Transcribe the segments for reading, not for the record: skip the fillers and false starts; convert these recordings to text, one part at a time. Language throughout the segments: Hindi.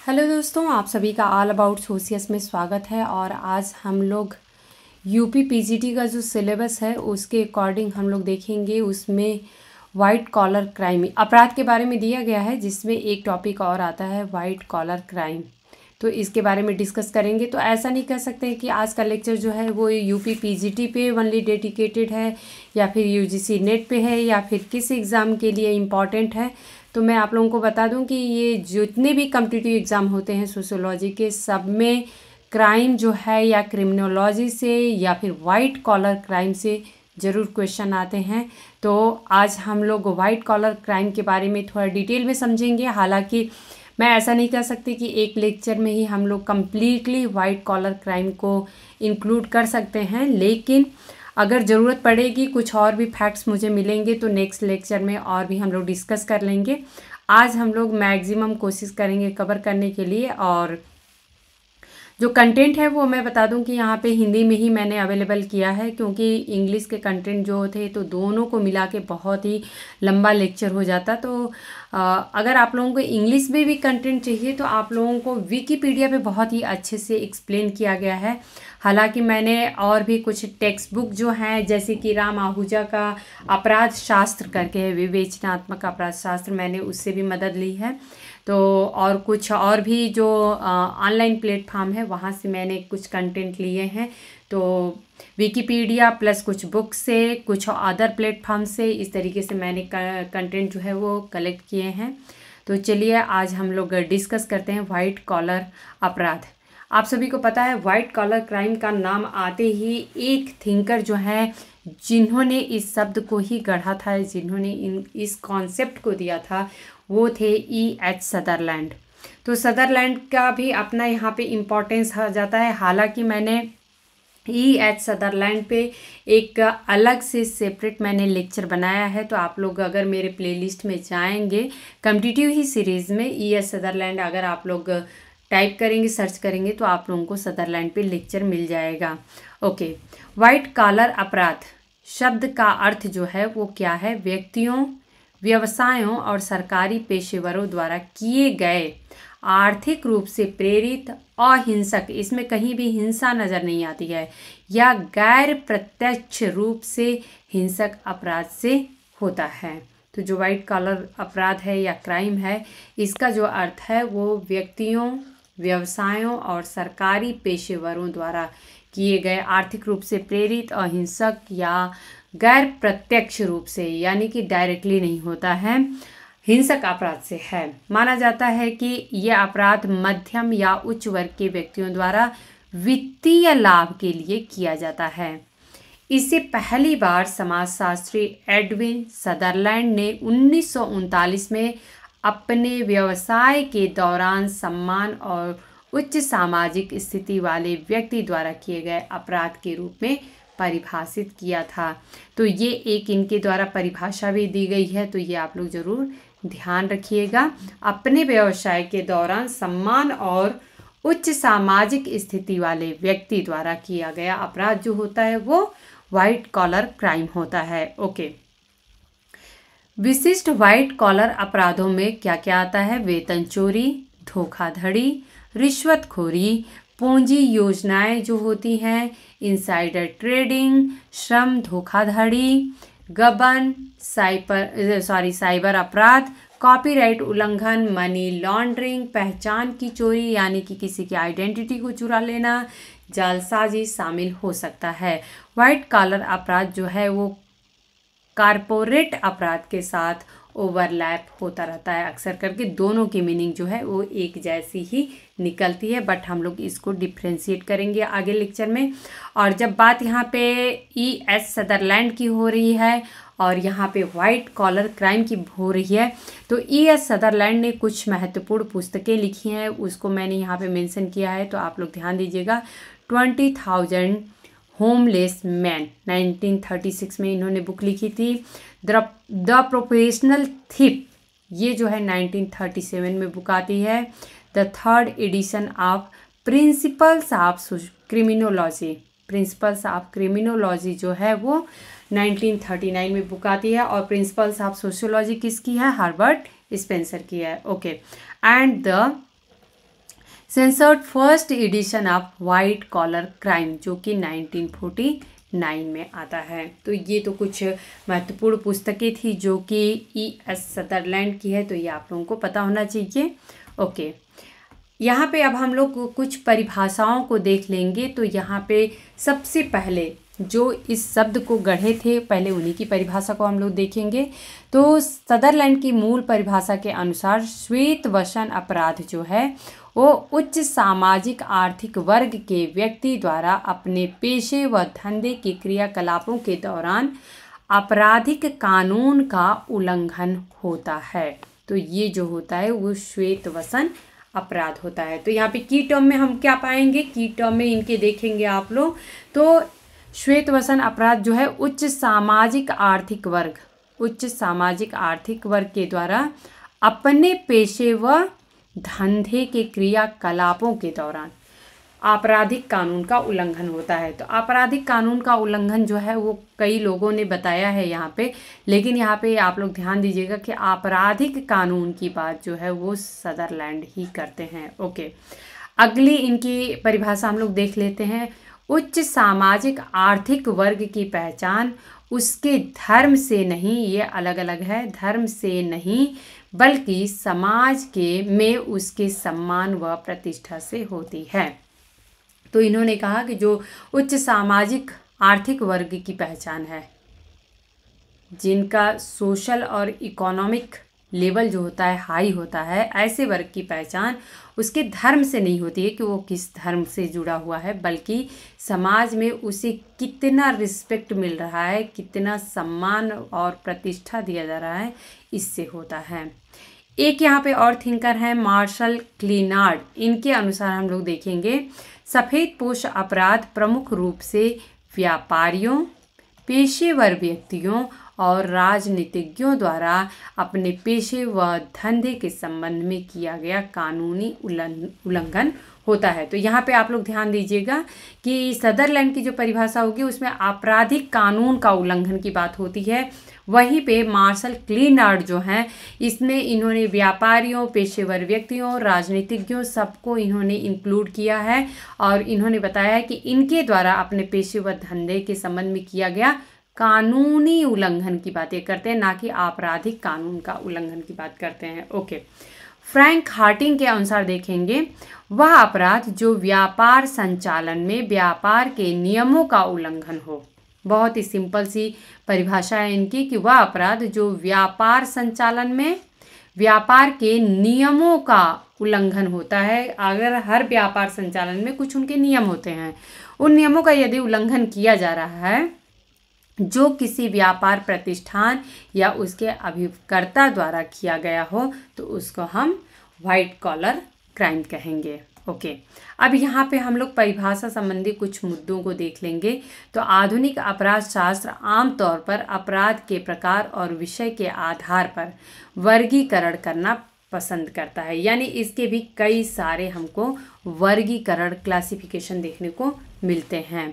हेलो दोस्तों, आप सभी का ऑल अबाउट सोशियस में स्वागत है। और आज हम लोग यूपी पीजीटी का जो सिलेबस है उसके अकॉर्डिंग हम लोग देखेंगे। उसमें वाइट कॉलर क्राइम अपराध के बारे में दिया गया है, जिसमें एक टॉपिक और आता है वाइट कॉलर क्राइम। तो इसके बारे में डिस्कस करेंगे। तो ऐसा नहीं कह सकते कि आज का लेक्चर जो है वो यूपी पीजीटी पे ओनली डेडिकेटेड है या फिर यूजीसी नेट पे है या फिर किस एग्ज़ाम के लिए इम्पॉर्टेंट है। तो मैं आप लोगों को बता दूं कि ये जितने भी कॉम्पिटिटिव एग्ज़ाम होते हैं सोशियोलॉजी के, सब में क्राइम जो है या क्रिमिनोलॉजी से या फिर वाइट कॉलर क्राइम से ज़रूर क्वेश्चन आते हैं। तो आज हम लोग वाइट कॉलर क्राइम के बारे में थोड़ा डिटेल में समझेंगे। हालांकि मैं ऐसा नहीं कह सकती कि एक लेक्चर में ही हम लोग कम्प्लीटली वाइट कॉलर क्राइम को इंक्लूड कर सकते हैं, लेकिन अगर ज़रूरत पड़ेगी, कुछ और भी फैक्ट्स मुझे मिलेंगे तो नेक्स्ट लेक्चर में और भी हम लोग डिस्कस कर लेंगे। आज हम लोग मैक्सिमम कोशिश करेंगे कवर करने के लिए। और जो कंटेंट है वो मैं बता दूं कि यहाँ पे हिंदी में ही मैंने अवेलेबल किया है, क्योंकि इंग्लिश के कंटेंट जो थे तो दोनों को मिला के बहुत ही लंबा लेक्चर हो जाता। तो अगर आप लोगों को इंग्लिश में भी कंटेंट चाहिए तो आप लोगों को विकिपीडिया पे बहुत ही अच्छे से एक्सप्लेन किया गया है। हालांकि मैंने और भी कुछ टेक्स्ट बुक जो हैं, जैसे कि राम आहूजा का अपराध शास्त्र करके है, विवेचनात्मक अपराध शास्त्र, मैंने उससे भी मदद ली है। तो और कुछ और भी जो ऑनलाइन प्लेटफॉर्म है वहाँ से मैंने कुछ कंटेंट लिए हैं। तो विकिपीडिया प्लस कुछ बुक से, कुछ अदर प्लेटफॉर्म से, इस तरीके से मैंने कंटेंट जो है वो कलेक्ट किए हैं। तो चलिए आज हम लोग डिस्कस करते हैं वाइट कॉलर अपराध। आप सभी को पता है वाइट कॉलर क्राइम का नाम आते ही एक थिंकर जो है, जिन्होंने इस शब्द को ही गढ़ा था, जिन्होंने इस कॉन्सेप्ट को दिया था, वो थे E.H. सदरलैंड। तो सदरलैंड का भी अपना यहाँ पे इम्पोर्टेंस आ जाता है। हालांकि मैंने E.H. सदरलैंड पे एक अलग से सेपरेट मैंने लेक्चर बनाया है। तो आप लोग अगर मेरे प्लेलिस्ट में जाएंगे, कॉम्पिटिटिव ही सीरीज़ में E.H. सदरलैंड अगर आप लोग टाइप करेंगे, सर्च करेंगे, तो आप लोगों को सदरलैंड पे लेक्चर मिल जाएगा। ओके, वाइट कॉलर अपराध शब्द का अर्थ जो है वो क्या है? व्यक्तियों, व्यवसायों और सरकारी पेशेवरों द्वारा किए गए आर्थिक रूप से प्रेरित, अहिंसक, इसमें कहीं भी हिंसा नज़र नहीं आती है, या गैर प्रत्यक्ष रूप से हिंसक अपराध से होता है। तो जो वाइट कॉलर अपराध है या क्राइम है, इसका जो अर्थ है वो व्यक्तियों, व्यवसायों और सरकारी पेशेवरों द्वारा किए गए आर्थिक रूप से प्रेरित, अहिंसक या गैर प्रत्यक्ष रूप से, यानी कि डायरेक्टली नहीं होता है, हिंसक अपराध से है। माना जाता है कि यह अपराध मध्यम या उच्च वर्ग के व्यक्तियों द्वारा वित्तीय लाभ के लिए किया जाता है। इसे पहली बार समाजशास्त्री एडविन सदरलैंड ने 1939 में अपने व्यवसाय के दौरान सम्मान और उच्च सामाजिक स्थिति वाले व्यक्ति द्वारा किए गए अपराध के रूप में परिभाषित किया था। तो ये एक इनके द्वारा परिभाषा भी दी गई है, तो ये आप लोग जरूर ध्यान रखिएगा। अपने व्यवसाय के दौरान सम्मान और उच्च सामाजिक स्थिति वाले व्यक्ति द्वारा किया गया अपराध जो होता है वो वाइट कॉलर क्राइम होता है। ओके, विशिष्ट वाइट कॉलर अपराधों में क्या क्या आता है? वेतन चोरी, धोखाधड़ी, रिश्वतखोरी, पूंजी योजनाएं जो होती हैं, इनसाइडर ट्रेडिंग, श्रम धोखाधड़ी, गबन, साइबर अपराध, कॉपीराइट उल्लंघन, मनी लॉन्ड्रिंग, पहचान की चोरी यानी कि किसी की आइडेंटिटी को चुरा लेना, जालसाजी शामिल हो सकता है। वाइट कॉलर अपराध जो है वो कारपोरेट अपराध के साथ ओवरलैप होता रहता है। अक्सर करके दोनों की मीनिंग जो है वो एक जैसी ही निकलती है, बट हम लोग इसको डिफ्रेंशिएट करेंगे आगे लेक्चर में। और जब बात यहाँ पे E.H. सदरलैंड की हो रही है और यहाँ पे वाइट कॉलर क्राइम की हो रही है, तो E.H. सदरलैंड ने कुछ महत्वपूर्ण पुस्तकें लिखी हैं, उसको मैंने यहाँ पे मेंशन किया है, तो आप लोग ध्यान दीजिएगा। 20,000 होमलेस मैन 1936 में इन्होंने बुक लिखी थी। द प्रोफेशनल थिप, ये जो है 1937 में बुक आती है। The third edition of principles of criminology, principles of criminology जो है वो 1939 में बुक आती है। और प्रिंसिपल्स ऑफ सोशियोलॉजी किसकी है? हार्बर्ट स्पेंसर की है। Okay, and the censored first edition of white collar crime, जो कि 1949 में आता है। तो ये तो कुछ महत्वपूर्ण पुस्तकें थी जो कि E.S. सदरलैंड की है, तो ये आप लोगों को पता होना चाहिए। ओके, यहाँ पे अब हम लोग कुछ परिभाषाओं को देख लेंगे। तो यहाँ पे सबसे पहले जो इस शब्द को गढ़े थे, पहले उन्हीं की परिभाषा को हम लोग देखेंगे। तो सदरलैंड की मूल परिभाषा के अनुसार श्वेत वसन अपराध जो है वो उच्च सामाजिक आर्थिक वर्ग के व्यक्ति द्वारा अपने पेशे व धंधे के क्रियाकलापों के दौरान आपराधिक कानून का उल्लंघन होता है। तो ये जो होता है वो श्वेत वसन अपराध होता है। तो यहाँ पे की टर्म में हम क्या पाएंगे, की टर्म में इनके देखेंगे आप लोग। तो श्वेत वसन अपराध जो है उच्च सामाजिक आर्थिक वर्ग के द्वारा अपने पेशे व धंधे के क्रियाकलापों के दौरान आपराधिक कानून का उल्लंघन होता है। तो आपराधिक कानून का उल्लंघन जो है वो कई लोगों ने बताया है यहाँ पे, लेकिन यहाँ पे आप लोग ध्यान दीजिएगा कि आपराधिक कानून की बात जो है वो सदरलैंड ही करते हैं। ओके, अगली इनकी परिभाषा हम लोग देख लेते हैं। उच्च सामाजिक आर्थिक वर्ग की पहचान उसके धर्म से नहीं, ये अलग अलग है, धर्म से नहीं बल्कि समाज में उसके सम्मान व प्रतिष्ठा से होती है। तो इन्होंने कहा कि जो उच्च सामाजिक आर्थिक वर्ग की पहचान है, जिनका सोशल और इकोनॉमिक लेवल जो होता है हाई होता है, ऐसे वर्ग की पहचान उसके धर्म से नहीं होती है कि वो किस धर्म से जुड़ा हुआ है, बल्कि समाज में उसे कितना रिस्पेक्ट मिल रहा है, कितना सम्मान और प्रतिष्ठा दिया जा रहा है, इससे होता है। एक यहाँ पे और थिंकर हैं मार्शल क्लिनार्ड। इनके अनुसार हम लोग देखेंगे सफ़ेद पोश अपराध प्रमुख रूप से व्यापारियों, पेशेवर व्यक्तियों और राजनीतिज्ञों द्वारा अपने पेशे व धंधे के संबंध में किया गया कानूनी उल्लंघन होता है। तो यहाँ पे आप लोग ध्यान दीजिएगा कि सदरलैंड की जो परिभाषा होगी उसमें आपराधिक कानून का उल्लंघन की बात होती है। वहीं पे मार्शल क्लिनार्ड जो हैं, इसमें इन्होंने व्यापारियों, पेशेवर व्यक्तियों, राजनीतिज्ञों सबको इन्होंने इंक्लूड किया है और इन्होंने बताया है कि इनके द्वारा अपने पेशेवर धंधे के संबंध में किया गया कानूनी उल्लंघन की बातें करते हैं, ना कि आपराधिक कानून का उल्लंघन की बात करते हैं। ओके, फ्रैंक हार्टिंग के अनुसार देखेंगे वह अपराध जो व्यापार संचालन में व्यापार के नियमों का उल्लंघन हो। बहुत ही सिंपल सी परिभाषा है इनकी कि वह अपराध जो व्यापार संचालन में व्यापार के नियमों का उल्लंघन होता है। अगर हर व्यापार संचालन में कुछ उनके नियम होते हैं, उन नियमों का यदि उल्लंघन किया जा रहा है जो किसी व्यापार प्रतिष्ठान या उसके अभिकर्ता द्वारा किया गया हो, तो उसको हम वाइट कॉलर क्राइम कहेंगे। ओके, अब यहाँ पे हम लोग परिभाषा संबंधी कुछ मुद्दों को देख लेंगे। तो आधुनिक अपराध शास्त्र आमतौर पर अपराध के प्रकार और विषय के आधार पर वर्गीकरण करना पसंद करता है, यानी इसके भी कई सारे हमको वर्गीकरण क्लासिफिकेशन देखने को मिलते हैं।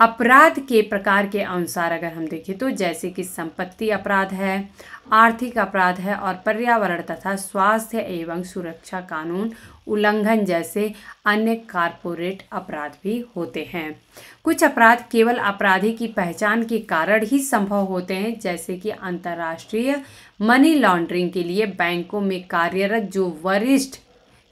अपराध के प्रकार के अनुसार अगर हम देखें तो जैसे कि संपत्ति अपराध है, आर्थिक अपराध है और पर्यावरण तथा स्वास्थ्य एवं सुरक्षा कानून उल्लंघन जैसे अन्य कॉर्पोरेट अपराध भी होते हैं। कुछ अपराध केवल अपराधी की पहचान के कारण ही संभव होते हैं, जैसे कि अंतर्राष्ट्रीय मनी लॉन्ड्रिंग के लिए बैंकों में कार्यरत जो वरिष्ठ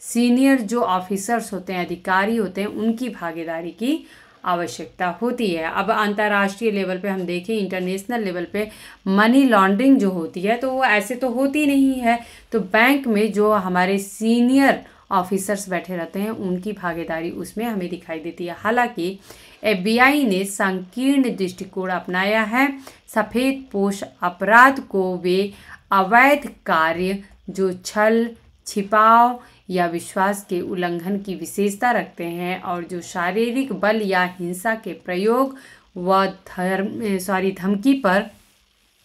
सीनियर जो ऑफिसर्स होते हैं, अधिकारी होते हैं, उनकी भागीदारी की आवश्यकता होती है। अब अंतर्राष्ट्रीय लेवल पे हम देखें, इंटरनेशनल लेवल पे मनी लॉन्ड्रिंग जो होती है तो वो ऐसे तो होती नहीं है, तो बैंक में जो हमारे सीनियर ऑफिसर्स बैठे रहते हैं उनकी भागीदारी उसमें हमें दिखाई देती है। हालांकि FBI ने संकीर्ण दृष्टिकोण अपनाया है। सफ़ेद पोश अपराध को वे अवैध कार्य जो छल, छिपाव या विश्वास के उल्लंघन की विशेषता रखते हैं और जो शारीरिक बल या हिंसा के प्रयोग व धमकी पर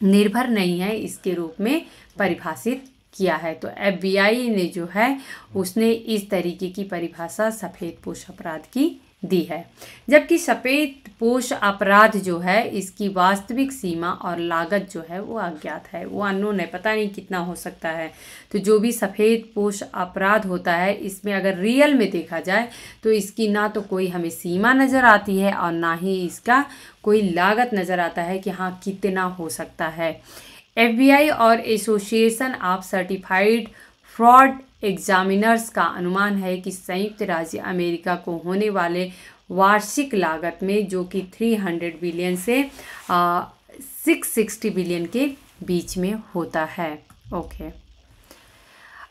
निर्भर नहीं है, इसके रूप में परिभाषित किया है। तो FBI ने जो है उसने इस तरीके की परिभाषा सफ़ेद पोश अपराध की दी है। जबकि सफ़ेद पोश अपराध जो है इसकी वास्तविक सीमा और लागत जो है वो अज्ञात है, वो अननोन है, पता नहीं कितना हो सकता है। तो जो भी सफ़ेद पोश अपराध होता है इसमें अगर रियल में देखा जाए तो इसकी ना तो कोई हमें सीमा नज़र आती है और ना ही इसका कोई लागत नज़र आता है कि हाँ कितना हो सकता है। FBI और association of certified fraud examiners का अनुमान है कि संयुक्त राज्य अमेरिका को होने वाले वार्षिक लागत में जो कि 300 बिलियन से 660 बिलियन के बीच में होता है। ओके,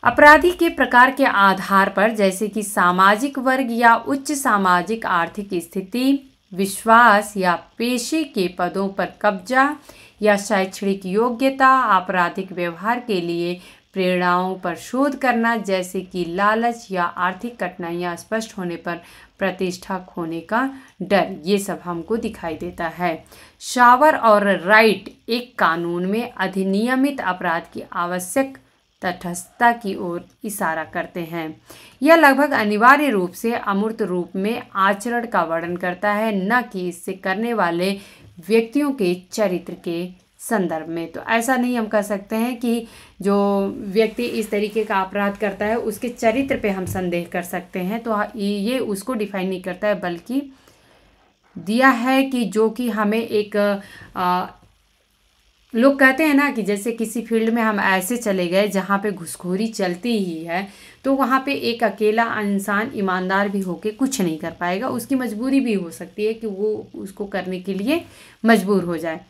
अपराधी के प्रकार के आधार पर जैसे कि सामाजिक वर्ग या उच्च सामाजिक आर्थिक स्थिति, विश्वास या पेशे के पदों पर कब्जा या शैक्षणिक योग्यता, आपराधिक व्यवहार के लिए प्रेरणाओं पर शोध करना जैसे कि लालच या आर्थिक कठिनाइयाँ स्पष्ट होने पर प्रतिष्ठा खोने का डर, ये सब हमको दिखाई देता है। शावर और राइट एक कानून में अधिनियमित अपराध की आवश्यक तटस्थता की ओर इशारा करते हैं। यह लगभग अनिवार्य रूप से अमूर्त रूप में आचरण का वर्णन करता है, न कि इससे करने वाले व्यक्तियों के चरित्र के संदर्भ में। तो ऐसा नहीं हम कह सकते हैं कि जो व्यक्ति इस तरीके का अपराध करता है उसके चरित्र पे हम संदेह कर सकते हैं, तो ये उसको डिफाइन नहीं करता है, बल्कि दिया है कि जो कि हमें एक लोग कहते हैं ना कि जैसे किसी फील्ड में हम ऐसे चले गए जहाँ पे घुसखोरी चलती ही है, तो वहाँ पे एक अकेला इंसान ईमानदार भी होके कुछ नहीं कर पाएगा, उसकी मजबूरी भी हो सकती है कि वो उसको करने के लिए मजबूर हो जाए।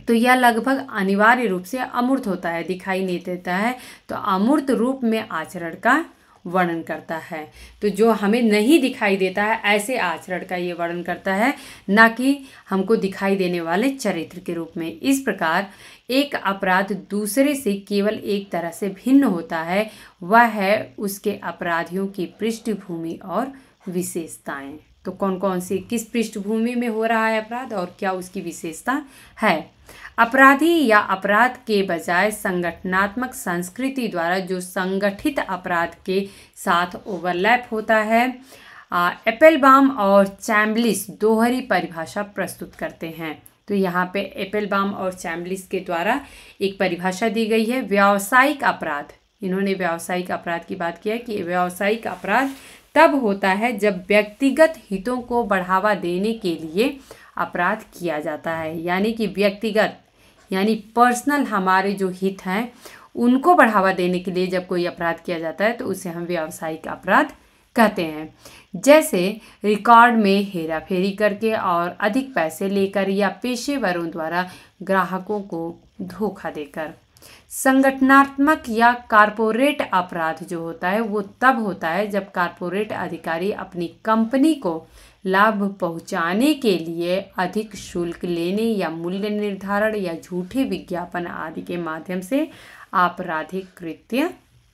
तो यह लगभग अनिवार्य रूप से अमूर्त होता है, दिखाई नहीं देता है, तो अमूर्त रूप में आचरण का वर्णन करता है। तो जो हमें नहीं दिखाई देता है ऐसे आचरण का ये वर्णन करता है, ना कि हमको दिखाई देने वाले चरित्र के रूप में। इस प्रकार एक अपराध दूसरे से केवल एक तरह से भिन्न होता है, वह है उसके अपराधियों की पृष्ठभूमि और विशेषताएं। तो कौन कौन सी किस पृष्ठभूमि में हो रहा है अपराध और क्या उसकी विशेषता है। अपराधी या अपराध के बजाय संगठनात्मक संस्कृति द्वारा जो संगठित अपराध के साथ ओवरलैप होता है। एप्पलबाम और चैम्बलिस दोहरी परिभाषा प्रस्तुत करते हैं। तो यहाँ पे एप्पलबाम और चैम्बलिस के द्वारा एक परिभाषा दी गई है। व्यावसायिक अपराध, इन्होंने व्यावसायिक अपराध की बात की है कि व्यावसायिक अपराध तब होता है जब व्यक्तिगत हितों को बढ़ावा देने के लिए अपराध किया जाता है, यानी कि व्यक्तिगत यानी पर्सनल हमारे जो हित हैं उनको बढ़ावा देने के लिए जब कोई अपराध किया जाता है तो उसे हम व्यावसायिक अपराध कहते हैं। जैसे रिकॉर्ड में हेराफेरी करके और अधिक पैसे लेकर या पेशेवरों द्वारा ग्राहकों को धोखा देकर। संगठनात्मक या कारपोरेट अपराध जो होता है वो तब होता है जब कारपोरेट अधिकारी अपनी कंपनी को लाभ पहुंचाने के लिए अधिक शुल्क लेने या मूल्य निर्धारण या झूठे विज्ञापन आदि के माध्यम से आपराधिक कृत्य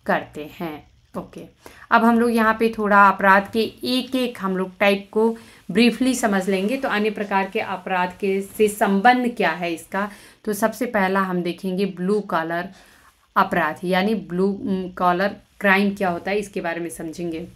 करते हैं। ओके, अब हम लोग यहाँ पे थोड़ा अपराध के एक एक हम लोग टाइप को ब्रीफली समझ लेंगे। तो अन्य प्रकार के अपराध के से संबंध क्या है इसका, तो सबसे पहला हम देखेंगे ब्लू कॉलर अपराध, यानी ब्लू कॉलर क्राइम क्या होता है इसके बारे में समझेंगे।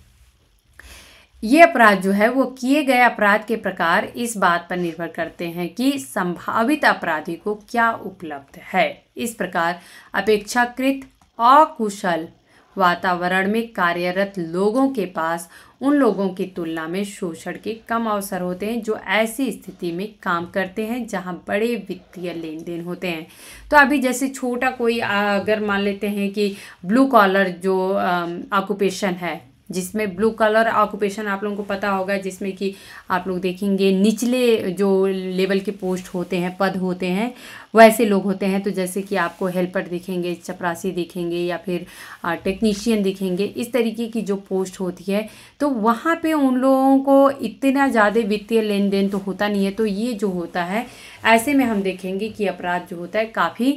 ये अपराध जो है वो किए गए अपराध के प्रकार इस बात पर निर्भर करते हैं कि संभावित अपराधी को क्या उपलब्ध है। इस प्रकार अपेक्षाकृत अकुशल वातावरण में कार्यरत लोगों के पास उन लोगों की तुलना में शोषण के कम अवसर होते हैं जो ऐसी स्थिति में काम करते हैं जहां बड़े वित्तीय लेन देन होते हैं। तो अभी जैसे छोटा कोई अगर मान लेते हैं कि ब्लू कॉलर जो ऑक्यूपेशन है, जिसमें ब्लू कलर ऑक्यूपेशन आप लोगों को पता होगा, जिसमें कि आप लोग देखेंगे निचले जो लेवल के पोस्ट होते हैं, पद होते हैं, वैसे लोग होते हैं। तो जैसे कि आपको हेल्पर दिखेंगे, चपरासी दिखेंगे या फिर टेक्नीशियन दिखेंगे, इस तरीके की जो पोस्ट होती है तो वहाँ पे उन लोगों को इतना ज़्यादा वित्तीय लेन देन तो होता नहीं है। तो ये जो होता है ऐसे में हम देखेंगे कि अपराध जो होता है काफ़ी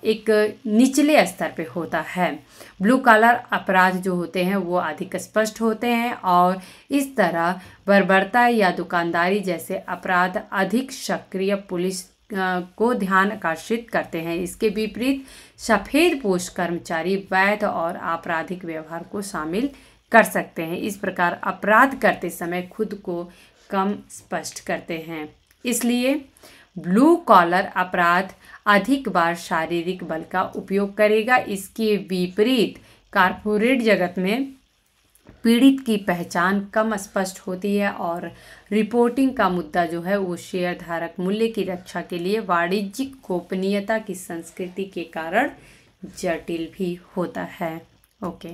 एक निचले स्तर पे होता है। ब्लू कॉलर अपराध जो होते हैं वो अधिक स्पष्ट होते हैं और इस तरह बर्बरता या दुकानदारी जैसे अपराध अधिक सक्रिय पुलिस को ध्यान आकर्षित करते हैं। इसके विपरीत सफ़ेद पोश कर्मचारी वैध और आपराधिक व्यवहार को शामिल कर सकते हैं। इस प्रकार अपराध करते समय खुद को कम स्पष्ट करते हैं। इसलिए ब्लू कॉलर अपराध अधिक बार शारीरिक बल का उपयोग करेगा। इसके विपरीत कॉर्पोरेट जगत में पीड़ित की पहचान कम स्पष्ट होती है और रिपोर्टिंग का मुद्दा जो है वो शेयर धारक मूल्य की रक्षा के लिए वाणिज्यिक गोपनीयता की संस्कृति के कारण जटिल भी होता है। ओके,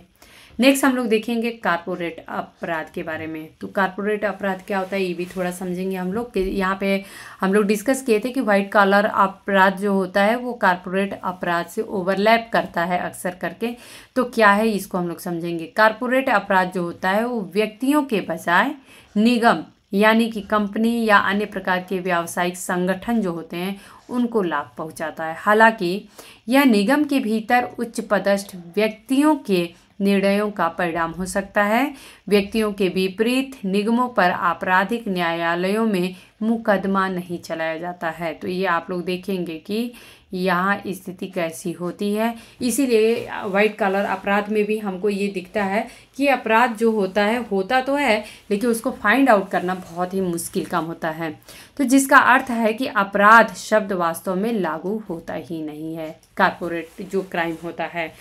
नेक्स्ट हम लोग देखेंगे कारपोरेट अपराध के बारे में। तो कारपोरेट अपराध क्या होता है ये भी थोड़ा समझेंगे हम लोग। यहाँ पे हम लोग डिस्कस किए थे कि वाइट कॉलर अपराध जो होता है वो कारपोरेट अपराध से ओवरलैप करता है अक्सर करके। तो क्या है इसको हम लोग समझेंगे। कारपोरेट अपराध जो होता है वो व्यक्तियों के बजाय निगम यानी कि कंपनी या अन्य प्रकार के व्यावसायिक संगठन जो होते हैं उनको लाभ पहुंचाता है। हालांकि यह निगम के भीतर उच्च पदस्थ व्यक्तियों के निर्णयों का परिणाम हो सकता है। व्यक्तियों के विपरीत निगमों पर आपराधिक न्यायालयों में मुकदमा नहीं चलाया जाता है। तो ये आप लोग देखेंगे कि यहाँ स्थिति कैसी होती है। इसीलिए वाइट कॉलर अपराध में भी हमको ये दिखता है कि अपराध जो होता है होता तो है लेकिन उसको फाइंड आउट करना बहुत ही मुश्किल काम होता है। तो जिसका अर्थ है कि अपराध शब्द वास्तव में लागू होता ही नहीं है। कारपोरेट जो क्राइम होता है,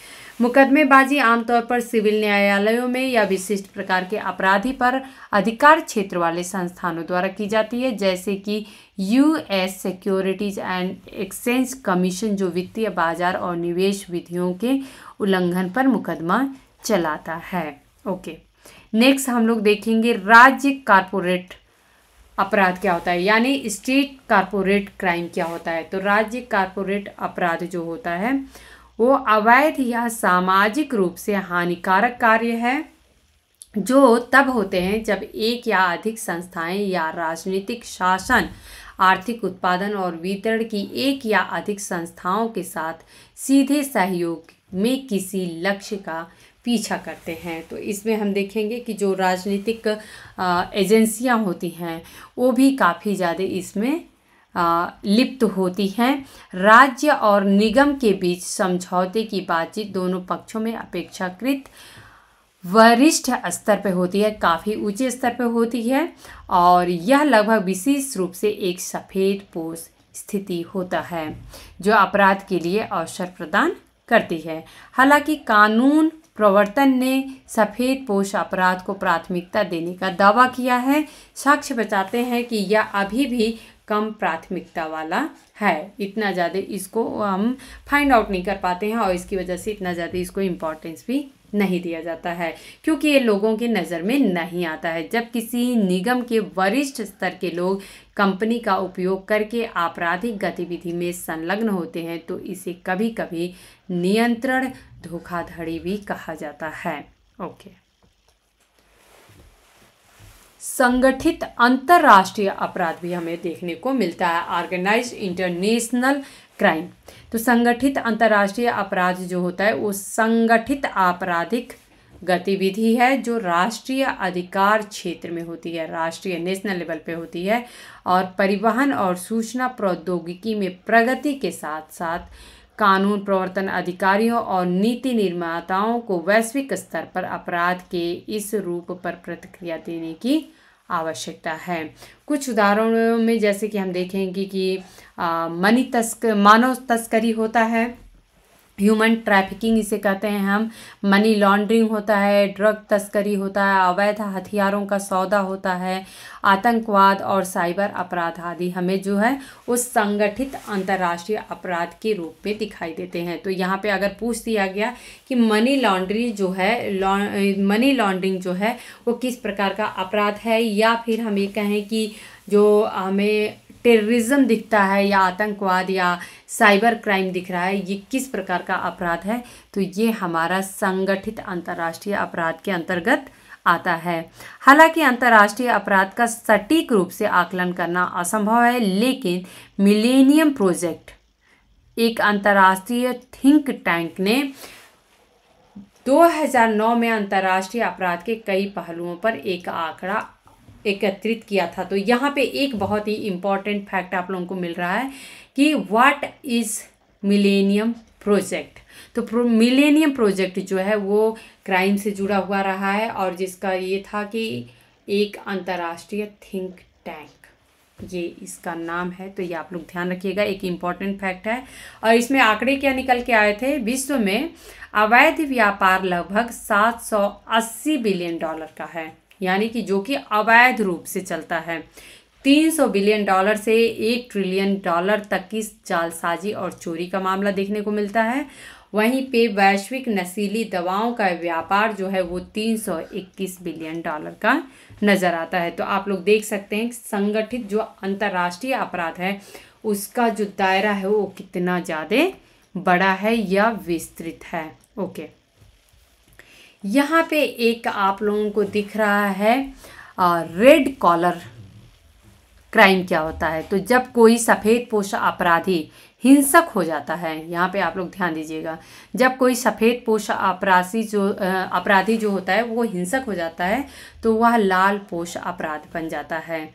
मुकदमेबाजी आमतौर पर सिविल न्यायालयों में या विशिष्ट प्रकार के अपराधी पर अधिकार क्षेत्र वाले संस्थानों द्वारा की जाती है, जैसे कि US securities and exchange commission जो वित्तीय बाजार और निवेश विधियों के उल्लंघन पर मुकदमा चलाता है। ओके, नेक्स्ट हम लोग देखेंगे राज्य कारपोरेट अपराध क्या होता है, यानी स्टेट कारपोरेट क्राइम क्या होता है। तो राज्य कारपोरेट अपराध जो होता है वो अवैध या सामाजिक रूप से हानिकारक कार्य है जो तब होते हैं जब एक या अधिक संस्थाएं या राजनीतिक शासन आर्थिक उत्पादन और वितरण की एक या अधिक संस्थाओं के साथ सीधे सहयोग में किसी लक्ष्य का पीछा करते हैं। तो इसमें हम देखेंगे कि जो राजनीतिक एजेंसियां होती हैं वो भी काफ़ी ज़्यादा इसमें लिप्त होती हैं। राज्य और निगम के बीच समझौते की बातचीत दोनों पक्षों में अपेक्षाकृत वरिष्ठ स्तर पर होती है, काफ़ी ऊंचे स्तर पर होती है और यह लगभग विशेष रूप से एक सफ़ेद पोश स्थिति होता है जो अपराध के लिए अवसर प्रदान करती है। हालांकि कानून प्रवर्तन ने सफ़ेद पोश अपराध को प्राथमिकता देने का दावा किया है। साक्ष्य बताते हैं कि यह अभी भी कम प्राथमिकता वाला है, इतना ज़्यादा इसको हम फाइंड आउट नहीं कर पाते हैं और इसकी वजह से इतना ज़्यादा इसको इम्पोर्टेंस भी नहीं दिया जाता है क्योंकि ये लोगों के नज़र में नहीं आता है। जब किसी निगम के वरिष्ठ स्तर के लोग कंपनी का उपयोग करके आपराधिक गतिविधि में संलग्न होते हैं तो इसे कभी कभी नियंत्रण धोखाधड़ी भी कहा जाता है। ओके, संगठित अंतर्राष्ट्रीय अपराध भी हमें देखने को मिलता है, ऑर्गेनाइज्ड इंटरनेशनल क्राइम। तो संगठित अंतर्राष्ट्रीय अपराध जो होता है वो संगठित आपराधिक गतिविधि है जो राष्ट्रीय अधिकार क्षेत्र में होती है, राष्ट्रीय नेशनल लेवल पे होती है और परिवहन और सूचना प्रौद्योगिकी में प्रगति के साथ साथ कानून प्रवर्तन अधिकारियों और नीति निर्माताओं को वैश्विक स्तर पर अपराध के इस रूप पर प्रतिक्रिया देने की आवश्यकता है। कुछ उदाहरणों में जैसे कि हम देखेंगे कि मानव तस्करी होता है, ह्यूमन ट्रैफिकिंग इसे कहते हैं हम, मनी लॉन्ड्रिंग होता है, ड्रग तस्करी होता है, अवैध हथियारों का सौदा होता है, आतंकवाद और साइबर अपराध आदि हमें जो है उस संगठित अंतर्राष्ट्रीय अपराध के रूप में दिखाई देते हैं। तो यहाँ पे अगर पूछ दिया गया कि मनी लॉन्ड्रिंग जो है वो किस प्रकार का अपराध है या फिर हम ये कहें कि जो हमें टेररिज्म दिखता है या आतंकवाद या साइबर क्राइम दिख रहा है, ये किस प्रकार का अपराध है, तो ये हमारा संगठित अंतर्राष्ट्रीय अपराध के अंतर्गत आता है। हालांकि अंतर्राष्ट्रीय अपराध का सटीक रूप से आकलन करना असंभव है, लेकिन मिलेनियम प्रोजेक्ट एक अंतर्राष्ट्रीय थिंक टैंक ने 2009 में अंतर्राष्ट्रीय अपराध के कई पहलुओं पर एक आंकड़ा एकत्रित किया था। तो यहाँ पे एक बहुत ही इम्पॉर्टेंट फैक्ट आप लोगों को मिल रहा है कि व्हाट इज़ मिलेनियम प्रोजेक्ट। तो मिलेनियम प्रोजेक्ट जो है वो क्राइम से जुड़ा हुआ रहा है और जिसका ये था कि एक अंतर्राष्ट्रीय थिंक टैंक, ये इसका नाम है। तो ये आप लोग ध्यान रखिएगा, एक इम्पॉर्टेंट फैक्ट है। और इसमें आंकड़े क्या निकल के आए थे, विश्व में अवैध व्यापार लगभग 780 बिलियन डॉलर का है, यानी कि जो कि अवैध रूप से चलता है। 300 बिलियन डॉलर से 1 ट्रिलियन डॉलर तक की जालसाजी और चोरी का मामला देखने को मिलता है। वहीं पे वैश्विक नशीली दवाओं का व्यापार जो है वो 321 बिलियन डॉलर का नज़र आता है। तो आप लोग देख सकते हैं संगठित जो अंतर्राष्ट्रीय अपराध है उसका जो दायरा है वो कितना ज़्यादा बड़ा है या विस्तृत है। ओके, यहाँ पे एक आप लोगों को दिख रहा है रेड कॉलर क्राइम क्या होता है। तो जब कोई सफ़ेद पोश अपराधी हिंसक हो जाता है, यहाँ पे आप लोग ध्यान दीजिएगा, जब कोई सफ़ेद पोश अपराधी जो होता है वो हिंसक हो जाता है तो वह लाल पोश अपराध बन जाता है।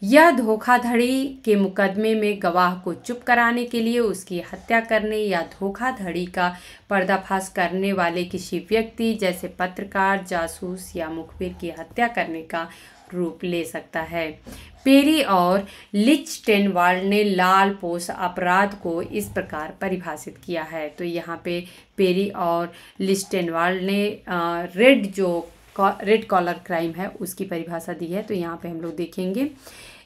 यह धोखाधड़ी के मुकदमे में गवाह को चुप कराने के लिए उसकी हत्या करने या धोखाधड़ी का पर्दाफाश करने वाले किसी व्यक्ति जैसे पत्रकार, जासूस या मुखबिर की हत्या करने का रूप ले सकता है। पेरी और लिचटेनवाल्ड ने लाल पोश अपराध को इस प्रकार परिभाषित किया है। तो यहाँ पे पेरी और लिचटेनवाल्ड ने रेड कॉलर क्राइम है उसकी परिभाषा दी है। तो यहाँ पे हम लोग देखेंगे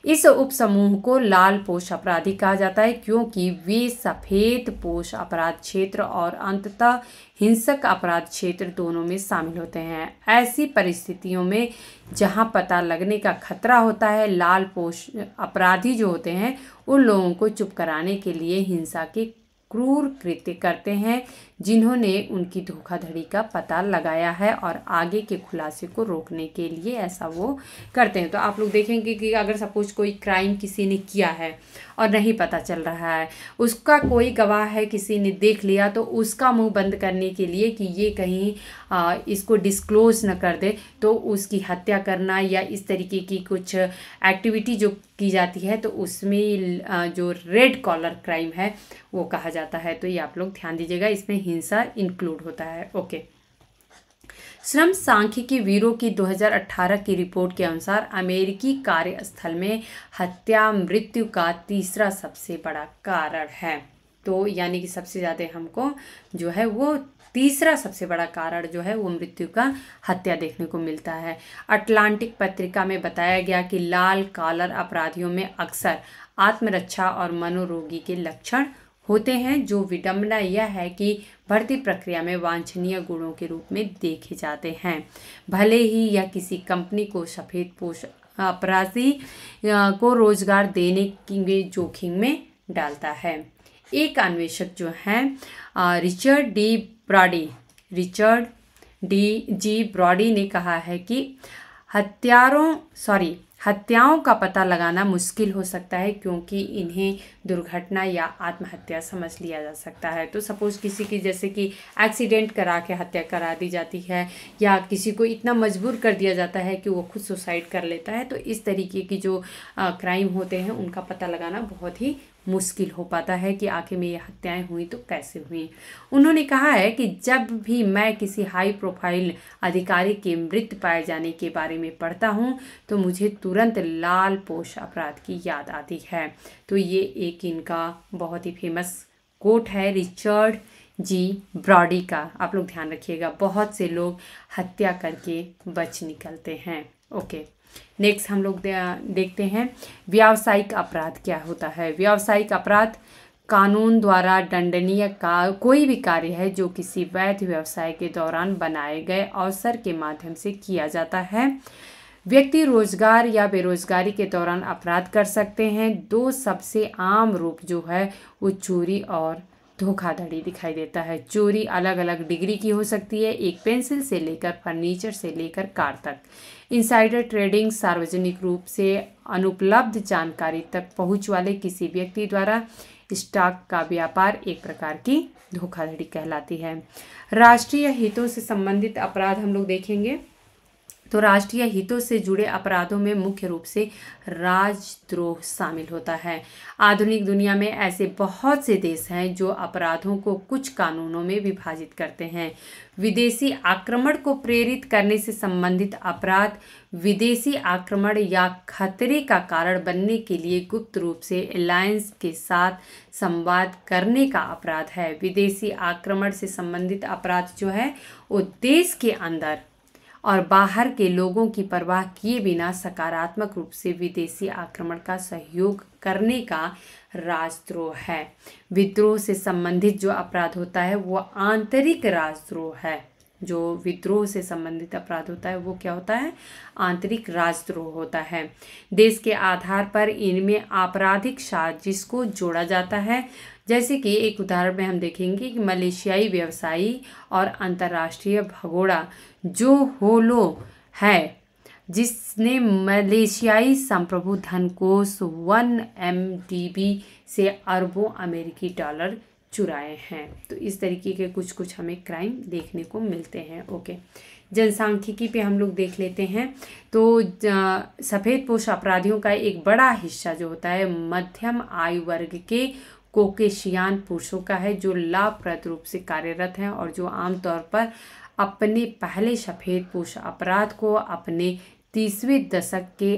इस उपसमूह को लाल पोश अपराधी कहा जाता है क्योंकि वे सफ़ेद पोश अपराध क्षेत्र और अंततः हिंसक अपराध क्षेत्र दोनों में शामिल होते हैं। ऐसी परिस्थितियों में जहां पता लगने का खतरा होता है, लाल पोश अपराधी जो होते हैं उन लोगों को चुप कराने के लिए हिंसा के क्रूर कृत्य करते हैं जिन्होंने उनकी धोखाधड़ी का पता लगाया है और आगे के खुलासे को रोकने के लिए ऐसा वो करते हैं। तो आप लोग देखेंगे कि अगर सपोज कोई क्राइम किसी ने किया है और नहीं पता चल रहा है, उसका कोई गवाह है, किसी ने देख लिया, तो उसका मुंह बंद करने के लिए कि ये कहीं इसको डिस्क्लोज न कर दे तो उसकी हत्या करना या इस तरीके की कुछ एक्टिविटी जो की जाती है तो उसमें जो रेड कॉलर क्राइम है वो कहा जाता है। तो ये आप लोग ध्यान दीजिएगा, इसमें हिंसा इंक्लूड होता है। ओके, श्रम सांख्यिकी ब्यूरो की 2018 की रिपोर्ट के अनुसार अमेरिकी कार्यस्थल में हत्या मृत्यु का तीसरा सबसे बड़ा कारण है। तो यानी कि सबसे ज़्यादा हमको जो है वो तीसरा सबसे बड़ा कारण जो है वो मृत्यु का हत्या देखने को मिलता है। अटलांटिक पत्रिका में बताया गया कि लाल कॉलर अपराधियों में अक्सर आत्मरक्षा और मनोरोगी के लक्षण होते हैं, जो विडंबना यह है कि भर्ती प्रक्रिया में वांछनीय गुणों के रूप में देखे जाते हैं, भले ही यह किसी कंपनी को सफ़ेद पोश अपराधी को रोजगार देने के जोखिम में डालता है। एक अन्वेषक जो हैं रिचर्ड जी ब्रॉडी ने कहा है कि हत्याओं का पता लगाना मुश्किल हो सकता है क्योंकि इन्हें दुर्घटना या आत्महत्या समझ लिया जा सकता है। तो सपोज किसी की जैसे कि एक्सीडेंट करा के हत्या करा दी जाती है या किसी को इतना मजबूर कर दिया जाता है कि वो खुद सुसाइड कर लेता है, तो इस तरीके की जो क्राइम होते हैं उनका पता लगाना बहुत ही मुश्किल हो पाता है कि आखिर में ये हत्याएं हुई तो कैसे हुई। उन्होंने कहा है कि जब भी मैं किसी हाई प्रोफाइल अधिकारी के मृत पाए जाने के बारे में पढ़ता हूँ तो मुझे तुरंत लाल पोश अपराध की याद आती है। तो ये एक इनका बहुत ही फेमस कोट है रिचर्ड जी ब्रॉडी का, आप लोग ध्यान रखिएगा। बहुत से लोग हत्या करके बच निकलते हैं। ओके, नेक्स्ट हम लोग देखते हैं व्यावसायिक अपराध क्या होता है। व्यावसायिक अपराध कानून द्वारा दंडनीय का कोई भी कार्य है जो किसी वैध व्यवसाय के दौरान बनाए गए अवसर के माध्यम से किया जाता है। व्यक्ति रोजगार या बेरोजगारी के दौरान अपराध कर सकते हैं। दो सबसे आम रूप जो है वो चोरी और धोखाधड़ी दिखाई देता है। चोरी अलग अलग डिग्री की हो सकती है, एक पेंसिल से लेकर फर्नीचर से लेकर कार तक। इनसाइडर ट्रेडिंग सार्वजनिक रूप से अनुपलब्ध जानकारी तक पहुंच वाले किसी व्यक्ति द्वारा स्टॉक का व्यापार एक प्रकार की धोखाधड़ी कहलाती है। राष्ट्रीय हितों से संबंधित अपराध हम लोग देखेंगे तो राष्ट्रीय हितों से जुड़े अपराधों में मुख्य रूप से राजद्रोह शामिल होता है। आधुनिक दुनिया में ऐसे बहुत से देश हैं जो अपराधों को कुछ कानूनों में विभाजित करते हैं। विदेशी आक्रमण को प्रेरित करने से संबंधित अपराध विदेशी आक्रमण या खतरे का कारण बनने के लिए गुप्त रूप से एलायंस के साथ संवाद करने का अपराध है। विदेशी आक्रमण से संबंधित अपराध जो है वो देश के अंदर और बाहर के लोगों की परवाह किए बिना सकारात्मक रूप से विदेशी आक्रमण का सहयोग करने का राजद्रोह है। विद्रोह से संबंधित जो अपराध होता है वो आंतरिक राजद्रोह है। जो विद्रोह से संबंधित अपराध होता है वो क्या होता है? आंतरिक राजद्रोह होता है। देश के आधार पर इनमें आपराधिक साजिश को जोड़ा जाता है। जैसे कि एक उदाहरण में हम देखेंगे कि मलेशियाई व्यवसायी और अंतर्राष्ट्रीय भगोड़ा जो होलो है, जिसने मलेशियाई संप्रभु धन कोष 1 MDB से अरबों अमेरिकी डॉलर चुराए हैं। तो इस तरीके के कुछ हमें क्राइम देखने को मिलते हैं। ओके, जनसांख्यिकी पे हम लोग देख लेते हैं। तो सफ़ेदपोश अपराधियों का एक बड़ा हिस्सा जो होता है मध्यम आयु वर्ग के कोकेशियान पुरुषों का है, जो लाभप्रद रूप से कार्यरत हैं और जो आमतौर पर अपने पहले सफ़ेदपोश अपराध को अपने 30वें दशक के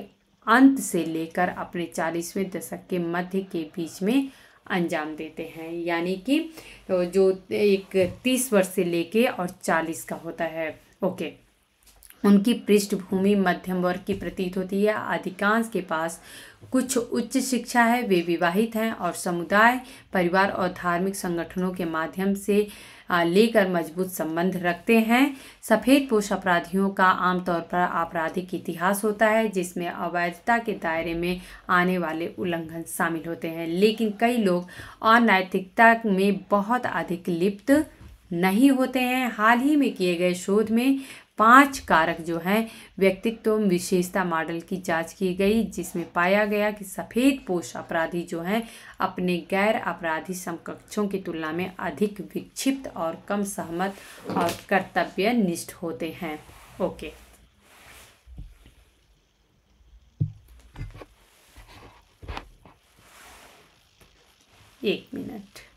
अंत से लेकर अपने 40वें दशक के मध्य के बीच में अंजाम देते हैं। यानी कि जो एक 30 वर्ष से लेके और 40 का होता है। ओके, उनकी पृष्ठभूमि मध्यम वर्ग की प्रतीत होती है। अधिकांश के पास कुछ उच्च शिक्षा है, वे विवाहित हैं और समुदाय, परिवार और धार्मिक संगठनों के माध्यम से लेकर मजबूत संबंध रखते हैं। सफ़ेदपोश अपराधियों का आमतौर पर आपराधिक इतिहास होता है जिसमें अवैधता के दायरे में आने वाले उल्लंघन शामिल होते हैं, लेकिन कई लोग अनैतिकता में बहुत अधिक लिप्त नहीं होते हैं। हाल ही में किए गए शोध में 5 कारक जो हैं व्यक्तित्व विशेषता मॉडल की जांच की गई, जिसमें पाया गया कि सफ़ेदपोश अपराधी जो हैं अपने गैर अपराधी समकक्षों की तुलना में अधिक विक्षिप्त और कम सहमत और कर्तव्यनिष्ठ होते हैं। ओके, एक मिनट।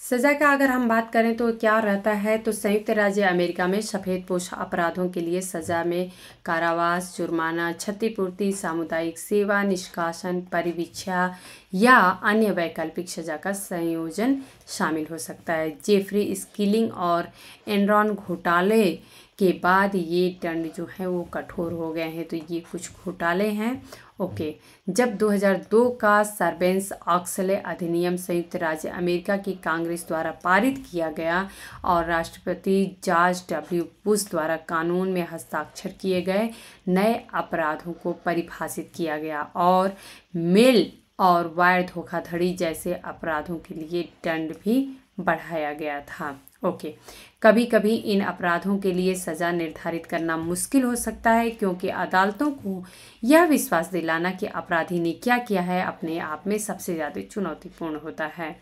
सज़ा का अगर हम बात करें तो क्या रहता है, तो संयुक्त राज्य अमेरिका में सफ़ेदपोश अपराधों के लिए सज़ा में कारावास, जुर्माना, क्षतिपूर्ति, सामुदायिक सेवा, निष्कासन, परिवीक्षा या अन्य वैकल्पिक सज़ा का संयोजन शामिल हो सकता है। जेफरी स्किलिंग और एनरॉन घोटाले के बाद ये दंड जो है वो कठोर हो गए हैं। तो ये कुछ घोटाले हैं। ओके, जब 2002 का सर्बेन्स ऑक्सले अधिनियम संयुक्त राज्य अमेरिका की कांग्रेस द्वारा पारित किया गया और राष्ट्रपति जॉर्ज W. बुश द्वारा कानून में हस्ताक्षर किए गए, नए अपराधों को परिभाषित किया गया और मेल और वायर धोखाधड़ी जैसे अपराधों के लिए दंड भी बढ़ाया गया था। ओके, कभी कभी इन अपराधों के लिए सज़ा निर्धारित करना मुश्किल हो सकता है क्योंकि अदालतों को यह विश्वास दिलाना कि अपराधी ने क्या किया है अपने आप में सबसे ज़्यादा चुनौतीपूर्ण होता है।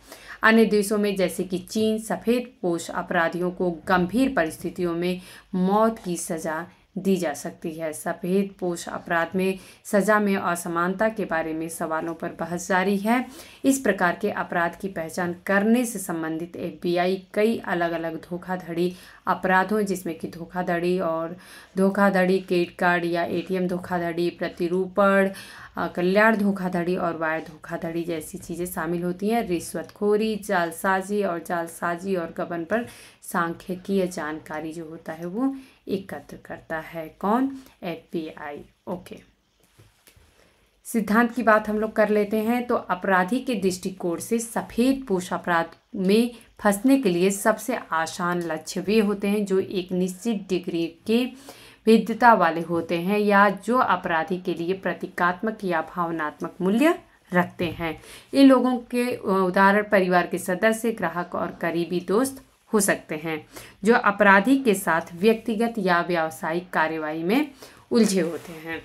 अन्य देशों में जैसे कि चीन, सफ़ेदपोश अपराधियों को गंभीर परिस्थितियों में मौत की सज़ा दी जा सकती है। सफ़ेदपोश अपराध में सज़ा में असमानता के बारे में सवालों पर बहस जारी है। इस प्रकार के अपराध की पहचान करने से संबंधित FBI कई अलग अलग धोखाधड़ी अपराधों, जिसमें कि धोखाधड़ी, क्रेडिट कार्ड या ATM धोखाधड़ी, प्रतिरूपण, कल्याण धोखाधड़ी और वायर धोखाधड़ी जैसी चीज़ें शामिल होती हैं। रिश्वतखोरी, जालसाजी और गबन पर सांख्यिकीय जानकारी जो होता है वो एकत्र करता है। कौन? FBI। ओके, सिद्धांत की बात हम लोग कर लेते हैं। तो अपराधी के दृष्टिकोण से सफ़ेदपोश अपराध में फंसने के लिए सबसे आसान लक्ष्य वे होते हैं जो एक निश्चित डिग्री के भेद्यता वाले होते हैं या जो अपराधी के लिए प्रतीकात्मक या भावनात्मक मूल्य रखते हैं। इन लोगों के उदाहरण परिवार के सदस्य, ग्राहक और करीबी दोस्त हो सकते हैं जो अपराधी के साथ व्यक्तिगत या व्यावसायिक कार्यवाही में उलझे होते हैं।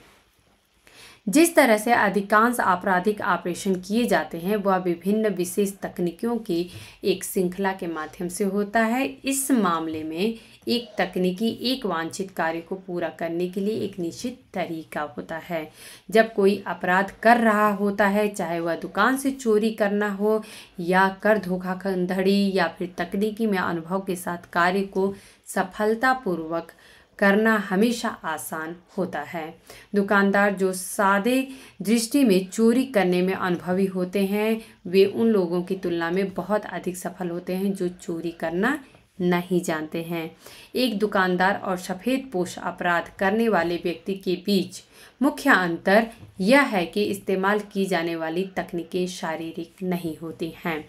जिस तरह से अधिकांश आपराधिक ऑपरेशन किए जाते हैं वह विभिन्न विशेष तकनीकों की एक श्रृंखला के माध्यम से होता है। इस मामले में एक तकनीकी एक वांछित कार्य को पूरा करने के लिए एक निश्चित तरीका होता है। जब कोई अपराध कर रहा होता है, चाहे वह दुकान से चोरी करना हो या कर धोखाधड़ी या फिर तकनीकी में अनुभव के साथ कार्य को सफलतापूर्वक करना हमेशा आसान होता है। दुकानदार जो सादे दृष्टि में चोरी करने में अनुभवी होते हैं वे उन लोगों की तुलना में बहुत अधिक सफल होते हैं जो चोरी करना नहीं जानते हैं। एक दुकानदार और सफ़ेद पोश अपराध करने वाले व्यक्ति के बीच मुख्य अंतर यह है कि इस्तेमाल की जाने वाली तकनीकें शारीरिक नहीं होती हैं,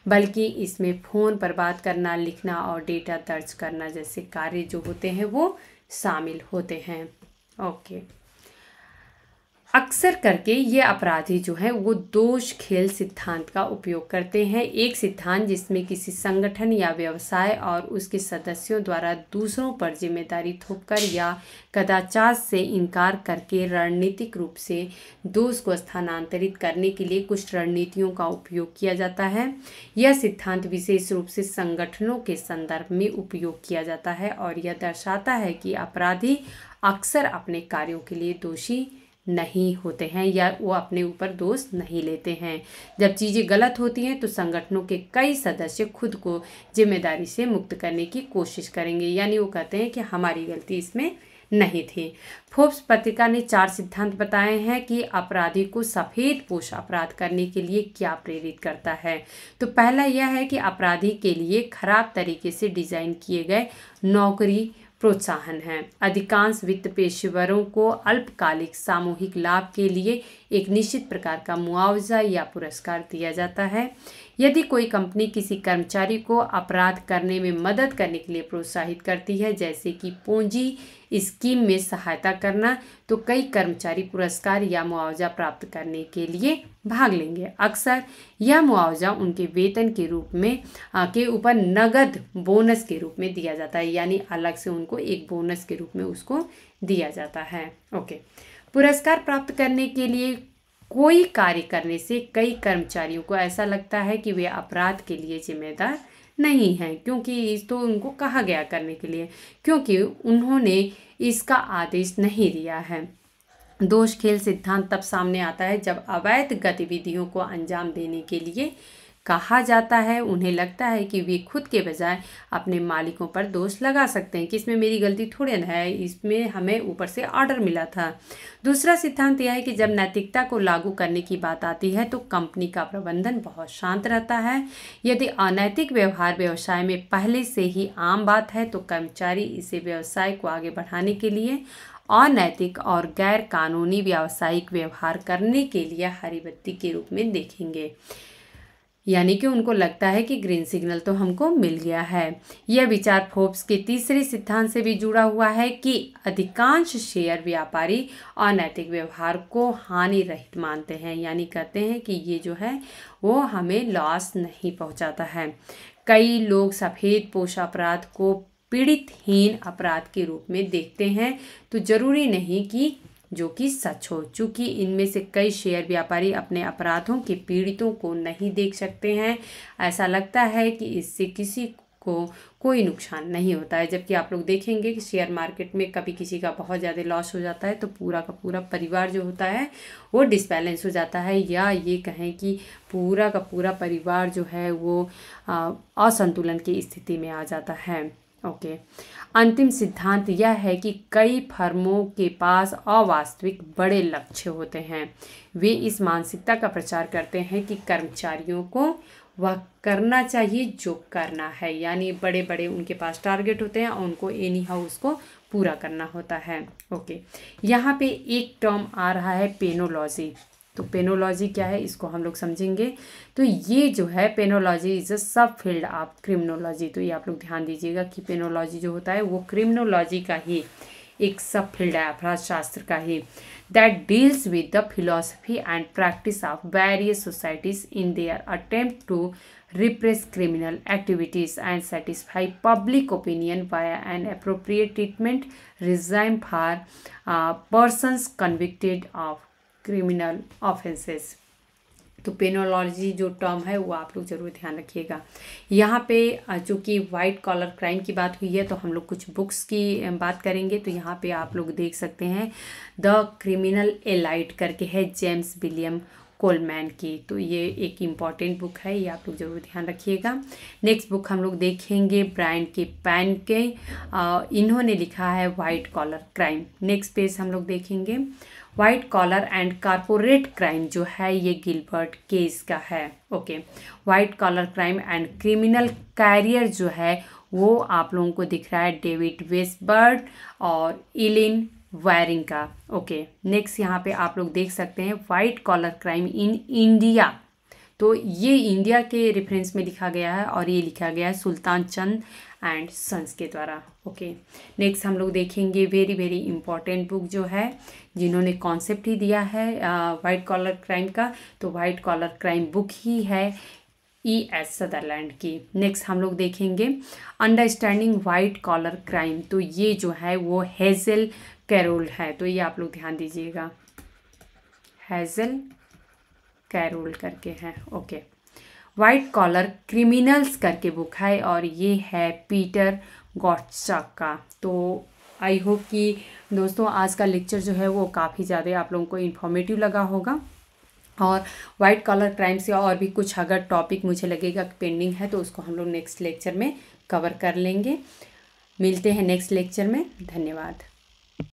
बल्कि इसमें फ़ोन पर बात करना, लिखना और डेटा दर्ज करना जैसे कार्य जो होते हैं वो शामिल होते हैं। ओके, अक्सर करके ये अपराधी जो हैं वो दोष खेल सिद्धांत का उपयोग करते हैं। एक सिद्धांत जिसमें किसी संगठन या व्यवसाय और उसके सदस्यों द्वारा दूसरों पर जिम्मेदारी थोपकर या कदाचार से इनकार करके रणनीतिक रूप से दोष को स्थानांतरित करने के लिए कुछ रणनीतियों का उपयोग किया जाता है। यह सिद्धांत विशेष रूप से संगठनों के संदर्भ में उपयोग किया जाता है और यह दर्शाता है कि अपराधी अक्सर अपने कार्यों के लिए दोषी नहीं होते हैं या वो अपने ऊपर दोष नहीं लेते हैं। जब चीज़ें गलत होती हैं तो संगठनों के कई सदस्य खुद को जिम्मेदारी से मुक्त करने की कोशिश करेंगे, यानी वो कहते हैं कि हमारी गलती इसमें नहीं थी। फोर्ब्स पत्रिका ने 4 सिद्धांत बताए हैं कि अपराधी को सफ़ेद पोश अपराध करने के लिए क्या प्रेरित करता है। तो पहला यह है कि अपराधी के लिए खराब तरीके से डिज़ाइन किए गए नौकरी प्रोत्साहन है। अधिकांश वित्त पेशेवरों को अल्पकालिक सामूहिक लाभ के लिए एक निश्चित प्रकार का मुआवजा या पुरस्कार दिया जाता है। यदि कोई कंपनी किसी कर्मचारी को अपराध करने में मदद करने के लिए प्रोत्साहित करती है, जैसे कि पूंजी स्कीम में सहायता करना, तो कई कर्मचारी पुरस्कार या मुआवजा प्राप्त करने के लिए भाग लेंगे। अक्सर यह मुआवजा उनके वेतन के रूप में के ऊपर नगद बोनस के रूप में दिया जाता है, यानी अलग से उनको एक बोनस के रूप में उसको दिया जाता है। ओके, पुरस्कार प्राप्त करने के लिए कोई कार्य करने से कई कर्मचारियों को ऐसा लगता है कि वे अपराध के लिए जिम्मेदार नहीं हैं, क्योंकि इस तो उनको कहा गया करने के लिए, क्योंकि उन्होंने इसका आदेश नहीं दिया है। दोष खेल सिद्धांत तब सामने आता है जब अवैध गतिविधियों को अंजाम देने के लिए कहा जाता है। उन्हें लगता है कि वे खुद के बजाय अपने मालिकों पर दोष लगा सकते हैं कि इसमें मेरी गलती थोड़ी ना है, इसमें हमें ऊपर से ऑर्डर मिला था। दूसरा सिद्धांत यह है कि जब नैतिकता को लागू करने की बात आती है तो कंपनी का प्रबंधन बहुत शांत रहता है। यदि अनैतिक व्यवहार व्यवसाय में पहले से ही आम बात है तो कर्मचारी इसे व्यवसाय को आगे बढ़ाने के लिए अनैतिक और गैर कानूनी व्यावसायिक व्यवहार करने के लिए हरी बत्ती के रूप में देखेंगे, यानी कि उनको लगता है कि ग्रीन सिग्नल तो हमको मिल गया है। यह विचार फोर्ब्स के तीसरे सिद्धांत से भी जुड़ा हुआ है कि अधिकांश शेयर व्यापारी अनैतिक व्यवहार को हानि रहित मानते हैं, यानी कहते हैं कि ये जो है वो हमें लॉस नहीं पहुंचाता है। कई लोग सफ़ेद पोश अपराध को पीड़ितहीन अपराध के रूप में देखते हैं, तो जरूरी नहीं कि जो कि सच हो, चूँकि इनमें से कई शेयर व्यापारी अपने अपराधों के पीड़ितों को नहीं देख सकते हैं। ऐसा लगता है कि इससे किसी को कोई नुकसान नहीं होता है, जबकि आप लोग देखेंगे कि शेयर मार्केट में कभी किसी का बहुत ज़्यादा लॉस हो जाता है तो पूरा का पूरा परिवार जो होता है वो डिसबैलेंस हो जाता है, या ये कहें कि पूरा का पूरा परिवार जो है वो असंतुलन की स्थिति में आ जाता है। ओके, अंतिम सिद्धांत यह है कि कई फर्मों के पास अवास्तविक बड़े लक्ष्य होते हैं। वे इस मानसिकता का प्रचार करते हैं कि कर्मचारियों को वह करना चाहिए जो करना है, यानी बड़े बड़े उनके पास टारगेट होते हैं और उनको एनी हाउ उसको पूरा करना होता है। ओके, यहाँ पे एक टर्म आ रहा है पेनोलॉजी। तो पेनोलॉजी क्या है इसको हम लोग समझेंगे। तो ये जो है पेनोलॉजी इज अ सब फील्ड ऑफ क्रिमिनोलॉजी। तो ये आप लोग ध्यान दीजिएगा कि पेनोलॉजी जो होता है वो क्रिमिनोलॉजी का ही एक सब फील्ड है, अपराध शास्त्र का ही, that deals with the philosophy and practice of various societies in their attempt to repress criminal activities and satisfy public opinion via an appropriate treatment regime for persons convicted of criminal offenses। तो पेनोलॉजी जो टर्म है वो आप लोग ज़रूर ध्यान रखिएगा। यहाँ पे चूँकि वाइट कॉलर क्राइम की बात हुई है तो हम लोग कुछ बुक्स की बात करेंगे। तो यहाँ पे आप लोग देख सकते हैं द क्रिमिनल एलाइट करके है जेम्स विलियम कोलमैन की। तो ये एक इम्पॉर्टेंट बुक है, ये आप लोग ज़रूर ध्यान रखिएगा। नेक्स्ट बुक हम लोग देखेंगे ब्रायन के पैन के, इन्होंने लिखा है white collar crime. Next page हम लोग देखेंगे white collar and corporate crime जो है ये गिलबर्ट केस का है। Okay, white collar crime and criminal career जो है वो आप लोगों को दिख रहा है डेविड वेस्टबर्ड और इलिन वायरिंग का। ओके, नेक्स्ट यहाँ पे आप लोग देख सकते हैं white collar crime in India. तो ये इंडिया के रेफरेंस में लिखा गया है और ये लिखा गया है सुल्तान चंद एंड सन्स के द्वारा। ओके, नेक्स्ट हम लोग देखेंगे वेरी वेरी इंपॉर्टेंट बुक जो है जिन्होंने कॉन्सेप्ट ही दिया है वाइट कॉलर क्राइम का। तो वाइट कॉलर क्राइम बुक ही है E.S. सदरलैंड की। नेक्स्ट हम लोग देखेंगे अंडरस्टैंडिंग वाइट कॉलर क्राइम। तो ये जो है वो हेज़ल कैरोल है, तो ये आप लोग ध्यान दीजिएगा, हेज़ल कैरोल करके है। ओके, वाइट कॉलर क्रिमिनल्स करके बुक है और ये है पीटर गॉटचक का। तो आई होप कि दोस्तों आज का लेक्चर जो है वो काफ़ी ज़्यादा आप लोगों को इन्फॉर्मेटिव लगा होगा। और वाइट कॉलर क्राइम से और भी कुछ अगर टॉपिक मुझे लगेगा कि पेंडिंग है तो उसको हम लोग नेक्स्ट लेक्चर में कवर कर लेंगे। मिलते हैं नेक्स्ट लेक्चर में। धन्यवाद।